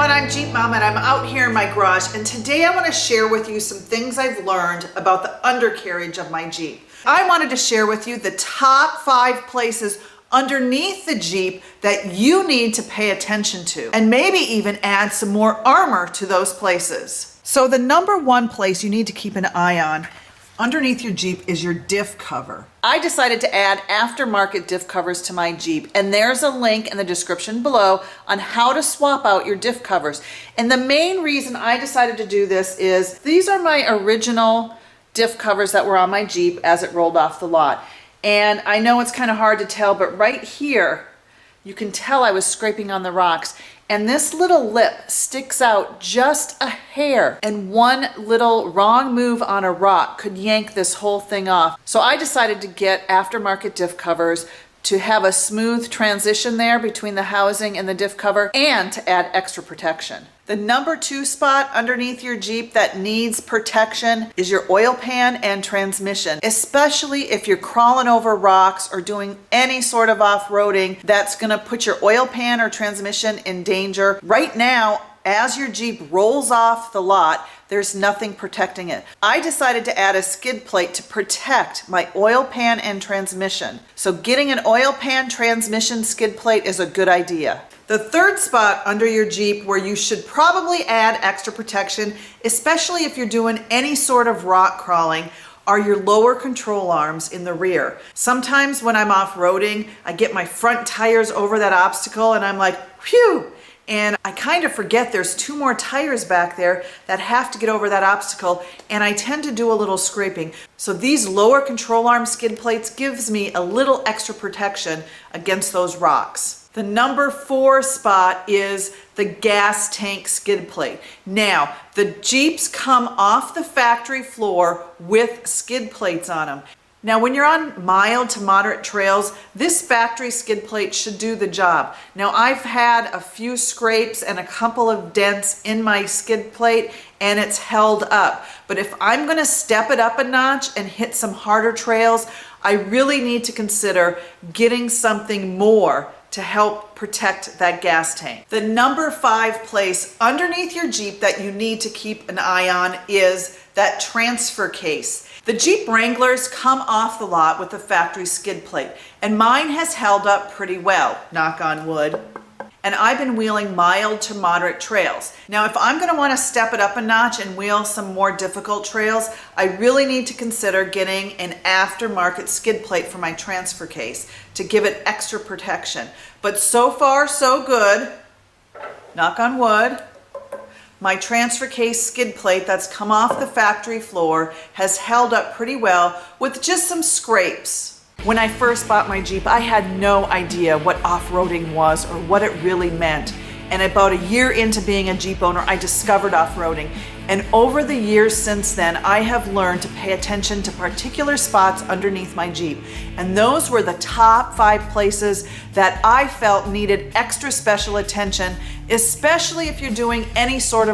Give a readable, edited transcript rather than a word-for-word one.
everyone, I'm Jeep Momma and I'm out here in my garage, and today I want to share with you some things I've learned about the undercarriage of my Jeep. I wanted to share with you the top 5 places underneath the Jeep that you need to pay attention to, and maybe even add some more armor to those places. So the number 1 place you need to keep an eye on underneath your Jeep is your diff cover. I decided to add aftermarket diff covers to my Jeep, and there's a link in the description below on how to swap out your diff covers. And the main reason I decided to do this is these are my original diff covers that were on my Jeep as it rolled off the lot. And I know it's kind of hard to tell, but right here, you can tell I was scraping on the rocks. And this little lip sticks out just a hair, and one little wrong move on a rock could yank this whole thing off. So I decided to get aftermarket diff covers to have a smooth transition there between the housing and the diff cover, and to add extra protection. The number 2 spot underneath your Jeep that needs protection is your oil pan and transmission, especially if you're crawling over rocks or doing any sort of off-roading that's gonna put your oil pan or transmission in danger. Right now, as your Jeep rolls off the lot, there's nothing protecting it. I decided to add a skid plate to protect my oil pan and transmission. So getting an oil pan transmission skid plate is a good idea. The 3rd spot under your Jeep where you should probably add extra protection, especially if you're doing any sort of rock crawling, are your lower control arms in the rear. Sometimes when I'm off-roading, I get my front tires over that obstacle and I'm like, phew! And I kind of forget there's 2 more tires back there that have to get over that obstacle, and I tend to do a little scraping. So these lower control arm skid plates gives me a little extra protection against those rocks. The number 4 spot is the gas tank skid plate. Now, the Jeeps come off the factory floor with skid plates on them. Now, when you're on mild to moderate trails, this factory skid plate should do the job. Now, I've had a few scrapes and a couple of dents in my skid plate, and it's held up. But if I'm gonna step it up a notch and hit some harder trails, I really need to consider getting something more to help protect that gas tank. The number 5 place underneath your Jeep that you need to keep an eye on is that transfer case. The Jeep Wranglers come off the lot with a factory skid plate, and mine has held up pretty well, knock on wood. And I've been wheeling mild to moderate trails. Now, if I'm gonna wanna step it up a notch and wheel some more difficult trails, I really need to consider getting an aftermarket skid plate for my transfer case to give it extra protection. But so far, so good, knock on wood. My transfer case skid plate that's come off the factory floor has held up pretty well with just some scrapes. When I first bought my Jeep, I had no idea what off-roading was or what it really meant. And about a year into being a Jeep owner, I discovered off-roading. And over the years since then, I have learned to pay attention to particular spots underneath my Jeep. And those were the top 5 places that I felt needed extra special attention, especially if you're doing any sort of